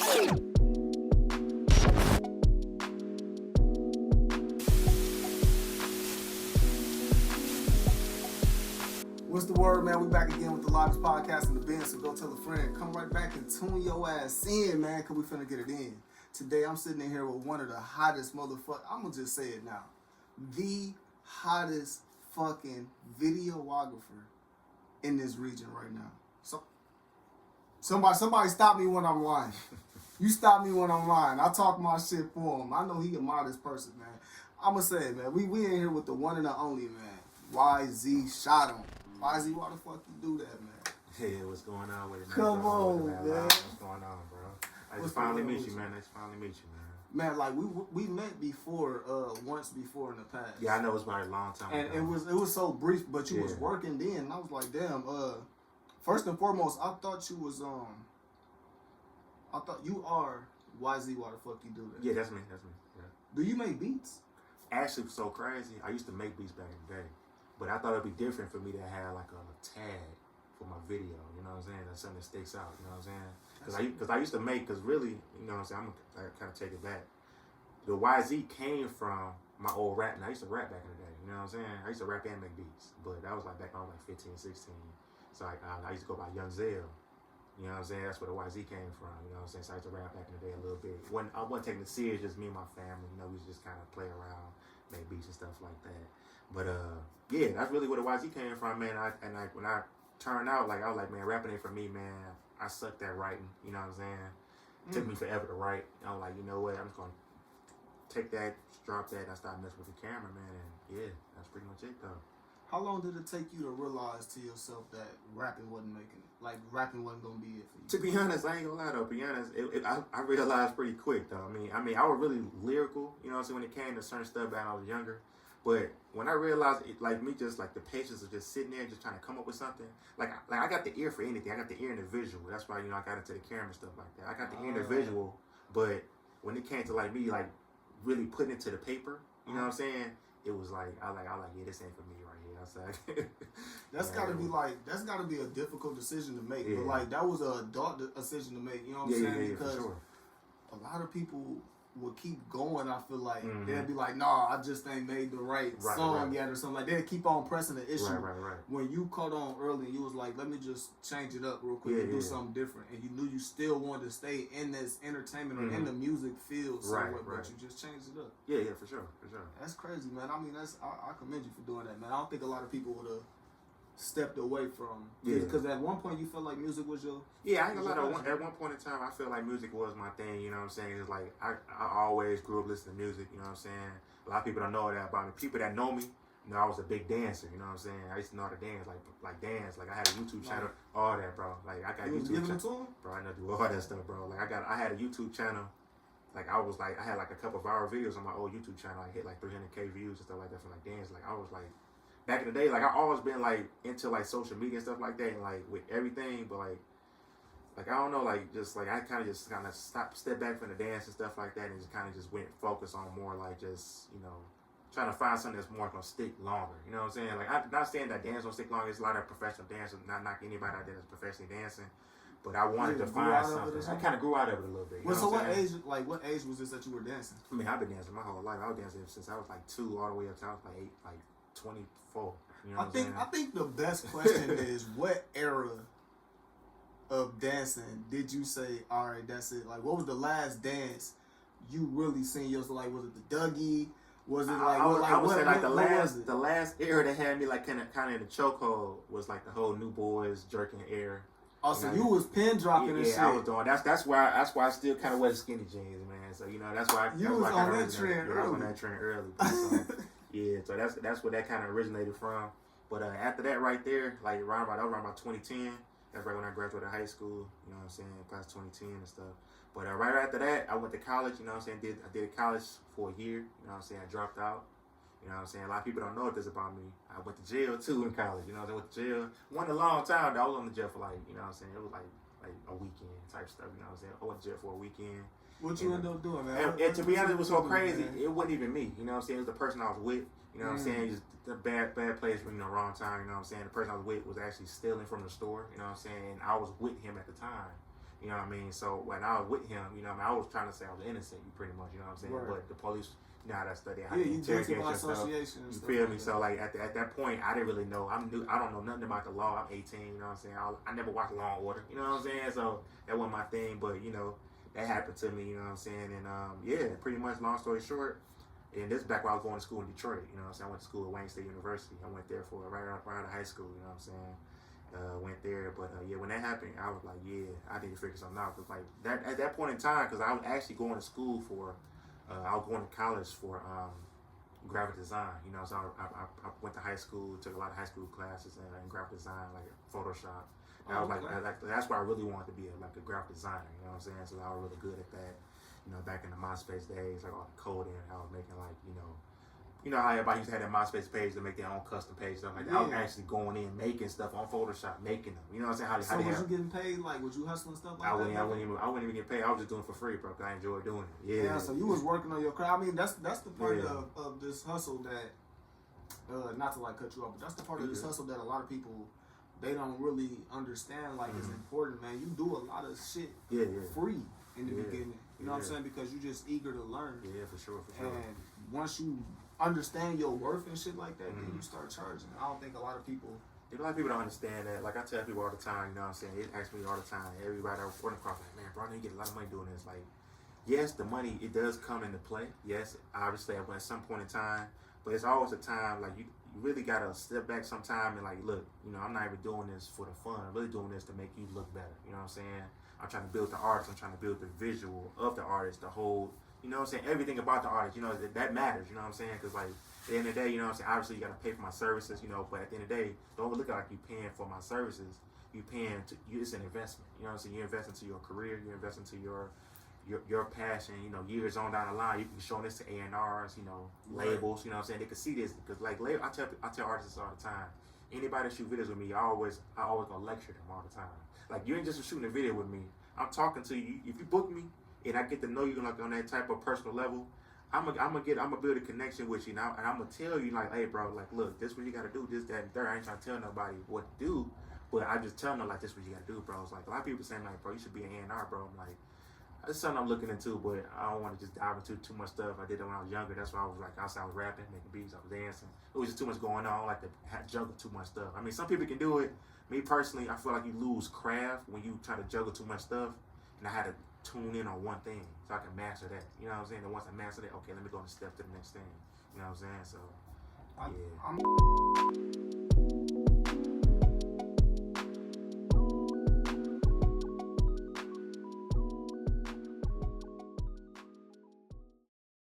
What's the word, man? We back again with the largest podcast in the bin, so go tell a friend. Come right back and tune your ass in, man, because we finna get it in. Today, I'm sitting in here with one of the hottest motherfuckers. I'm gonna just say it now. The hottest fucking videographer in this region right now. So, somebody stop me when I'm lying. You stop me when I'm lying. I talk my shit for him. I know he a modest person, man. I'm gonna say it, man. We in here with the one and the only, man. YZ ShotEm. YZ, why the fuck you do that, man? Hey, what's going on with it, man? Come on, man. What's going on, bro? I just finally meet you, man. Man, like we met before, once before in the past. Yeah, I know it's been a long time and ago. it was so brief, but you was working then, and I was like, damn. First and foremost, I thought you was I thought you are YZ. Why the fuck you do that? Yeah, that's me. Yeah. Do you make beats? Actually, so crazy. I used to make beats back in the day, but I thought it'd be different for me to have like a tag for my video. You know what I'm saying? That's something that sticks out. You know what I'm saying? Because I used to make, because really, you know what I'm saying, I'm going to kind of take it back. The YZ came from my old rap, and I used to rap back in the day, you know what I'm saying? I used to rap and make beats, but that was like back on like 15, 16. So I used to go by Young Zell, you know what I'm saying? That's where the YZ came from, you know what I'm saying? So I used to rap back in the day a little bit. I wasn't taking it serious, just me and my family, you know, we used to just kind of play around, make beats and stuff like that. But yeah, that's really where the YZ came from, man. When I turned out, like, I was like, man, rapping ain't for me, man. I sucked at writing, you know what I'm saying? Took me forever to write. I was like, you know what? I'm just gonna take that, drop that, and I started messing with the camera, man. And yeah, that's pretty much it, though. How long did it take you to realize to yourself that rapping wasn't making it? Like, rapping wasn't gonna be it for you? To be honest, I ain't gonna lie though. To be honest, I realized pretty quick though. I mean, I was really lyrical, you know what I'm saying, when it came to certain stuff back when I was younger. But when I realized it, like me, just like the patience of just sitting there, just trying to come up with something. Like I got the ear for anything. I got the ear and the visual. That's why, you know, I got into the camera and stuff like that. I got the ear and the visual. But when it came to like me, like really putting it to the paper, you know what I'm saying? It was like I like yeah, this ain't for me right here. I was like, that's gotta be a difficult decision to make. Yeah. But like that was an adult decision to make. You know what I'm saying? Yeah, because for sure. a lot of people will keep going. I feel like they'll be like, "Nah, I just ain't made the right song yet," or something like that. They'll keep on pressing the issue. Right. When you caught on early, you was like, "Let me just change it up real quick and do something different," and you knew you still wanted to stay in this entertainment or in the music field somewhat, but you just changed it up. Yeah, for sure. That's crazy, man. I mean, I commend you for doing that, man. I don't think a lot of people would have stepped away from, because at one point you felt like music was your I ain't gonna lie, at one point in time I felt like music was my thing, you know what I'm saying? It's like I always grew up listening to music, you know what I'm saying? A lot of people don't know that about me. People that know me, you know, I was a big dancer, you know what I'm saying? I used to know how to dance, like dance, like I had a YouTube channel, all that, bro. Like I got a YouTube channel, bro. I know do all that stuff, bro. Like I had a YouTube channel. Like I had like a couple viral videos on my old YouTube channel. I hit like 300K views and stuff like that for like dance. Like I was like, back in the day, like I always been like into like social media and stuff like that, and like with everything, but like I don't know, like just like I kind of step back from the dance and stuff like that, and just kind of just went focus on more like just, you know, trying to find something that's more gonna stick longer. You know what I'm saying? Like I'm not saying that dance don't stick longer. There's a lot of professional dancers, not knocking anybody out there that's professionally dancing, but I wanted to find something. I kind of grew out of it a little bit. Well, so what age was this that you were dancing? I mean, I've been dancing my whole life. I was dancing since I was like 2 all the way up to I was like 8, like 24. You know I think the best question is, what era of dancing did you say, all right, that's it? Like, what was the last dance you really seen yourself? Like, was it the Dougie? Was it like I would say like the last era that had me like kind of in the chokehold was like the whole New Boys jerking air. Oh, so you was pin dropping and shit. I was doing that's why I still kind of wear skinny jeans, man. So you know that's why you was on that trend early. I was on that trend early. So, yeah, so that's where that kind of originated from. But after that right there, like around about 2010, that's right when I graduated high school, you know what I'm saying, class 2010 and stuff. But right after that, I went to college, you know what I'm saying, I did college for a year, you know what I'm saying, I dropped out, you know what I'm saying. A lot of people don't know this about me. I went to jail too in college, you know what I'm saying, went to jail. Wasn't a long time though, I was on the jail for like, you know what I'm saying, it was like a weekend type stuff, you know what I'm saying. I went to jail for a weekend. What you ended up doing, man? And to be honest, it was so crazy. It wasn't even me. You know what I'm saying? It was the person I was with. You know what I'm saying? Just the bad place, you know, wrong time. You know what I'm saying? The person I was with was actually stealing from the store. You know what I'm saying? And I was with him at the time. You know what I mean? So when I was with him, you know what I mean, I was trying to say I was innocent, you pretty much, you know what I'm saying? Right. But the police, you know how that study, how Yeah, they you interrogate guilty by yourself. association and You stuff feel like me? that. So like at that point, I didn't really know. I don't know nothing about the law. I'm 18, you know what I'm saying? I never watched Law and Order, you know what I'm saying? So that wasn't my thing, but you know, that happened to me, you know what I'm saying? And yeah, pretty much long story short, and this is back when I was going to school in Detroit, you know what I'm saying? I went to school at Wayne State University. I went there for right out of high school, you know what I'm saying? Went there, but yeah, when that happened, I was like, yeah, I need to figure something out. Cause like that at that point in time, cause I was actually going to school for, I was going to college for graphic design. You know, so I went to high school, took a lot of high school classes in graphic design, like Photoshop. And I was like, that's why I really wanted to be like a graphic designer. You know what I'm saying? So I was really good at that. You know, back in the MySpace days, like all the coding, I was making like, you know how everybody used to have that MySpace page to make their own custom page, stuff like that. I was actually going in, making stuff on Photoshop, making them. You know what I'm saying? So was you getting paid? Like, was you hustling stuff like I that? I wouldn't even get paid. I was just doing it for free, bro. 'Cause I enjoyed doing it. Yeah. Yeah. So you was working on your craft. I mean, that's the part of this hustle that, not to like cut you off, but that's the part of this hustle that a lot of people, they don't really understand. Like, it's important, man. You do a lot of shit free in the beginning. You know what I'm saying? Because you're just eager to learn. Yeah, for sure. And once you understand your worth and shit like that, then you start charging. I don't think a lot of people. A lot of people don't understand that. Like I tell people all the time, you know what I'm saying? It asks me all the time. Everybody I run across, like, man, bro, I need to get a lot of money doing this. Like, yes, the money, it does come into play. Yes, obviously at some point in time, but it's always a time like you really gotta step back sometime and like, look, you know, I'm not even doing this for the fun. I'm really doing this to make you look better. You know what I'm saying? I'm trying to build the artist. I'm trying to build the visual of the artist, the whole, you know what I'm saying? Everything about the artist, you know, that matters. You know what I'm saying? Because like at the end of the day, you know what I'm saying? Obviously, you got to pay for my services, you know, but at the end of the day, don't look like you paying for my services. You paying to you. It's an investment. You know what I'm saying? You invest into your career. You invest into your passion. You know, years on down the line, you can show this to A&Rs, you know, labels. You know what I'm saying? They can see this because like I tell artists all the time. Anybody that shoot videos with me, I always gonna lecture them all the time. Like you ain't just shooting a video with me. I'm talking to you. If you book me and I get to know you like on that type of personal level, I'm gonna build a connection with you now, and I'm gonna tell you like, hey, bro, like, look, this what you gotta do, this, that, and third. I ain't trying to tell nobody what to do, but I just tell them like, this what you gotta do, bro. It's like a lot of people saying like, bro, you should be an A&R, bro. I'm like, that's something I'm looking into, but I don't want to just dive into too much stuff. I did it when I was younger. That's why I was like outside, I was rapping, making beats, I was dancing. It was just too much going on. I don't like to juggle too much stuff. I mean, some people can do it. Me personally, I feel like you lose craft when you try to juggle too much stuff. And I had to tune in on one thing so I can master that. You know what I'm saying? And once I master that, okay, let me go and step to the next thing. You know what I'm saying? So, yeah.